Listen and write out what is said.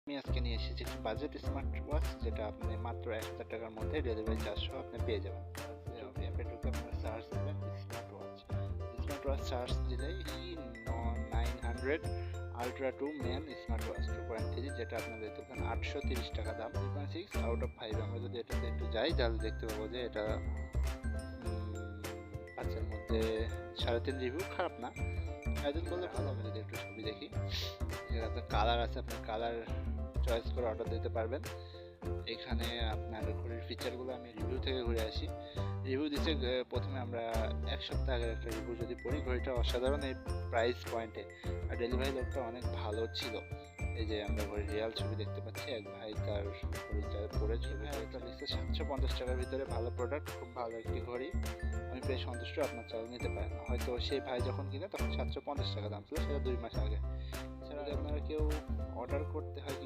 আমি আজকে নিয়ে এসেছি একটি বাজেট স্মার্ট ওয়াচ, যেটা আপনি মাত্র 1000 টাকার মধ্যে ডেলিভারি চার্জ সহ আপনি পেয়ে যাবেন। অ্যাপে ঢুকে আপনারা সার্চ দেবেন smart watch. Smart watch search দিলেই 900 আলট্রা 2 মেন স্মার্ট ওয়াচ 2.3, যেটা আপনাদের দেখবেন 830 টাকা দাম। 3.6 আউট অফ 5। আমরা যদি এটাতে একটু যাই তাহলে দেখতে পাবো যে এটা 5-এর মধ্যে 3.5 রিভিউ, খারাপ না। একজন বললে ভালো হবে। যদি একটু ছবি দেখি, আপনার কালার আছে, আপনার কালার চয়েস করে অর্ডার দিতে পারবেন। এখানে আপনার ঘড়ির ফিচারগুলো আমি রিভিউ থেকে ঘুরে আসি। রিভিউ দিচ্ছে প্রথমে আমরা 1 সপ্তাহ আগের একটা রিভিউ যদি পড়ি, ঘড়িটা অসাধারণ এই প্রাইস পয়েন্টে, আর ডেলিভারি লোকটা অনেক ভালো ছিল। এই যে আমরা ঘড়ির রিয়াল ছবি দেখতে পাচ্ছি, এক ভাই তার ঘড়িটা পরে ছবি লিখছে 750 টাকার ভিতরে ভালো প্রোডাক্ট, খুব ভালো একটি ঘড়ি, আমি বেশ সন্তুষ্ট, আপনার চাইলে নিতে পারেন। হয়তো সেই ভাই যখন কিনে তখন 750 টাকা দাম ছিল, সেটা 2 মাস আগে। এছাড়া আপনারা কেউ অর্ডার করতে হয়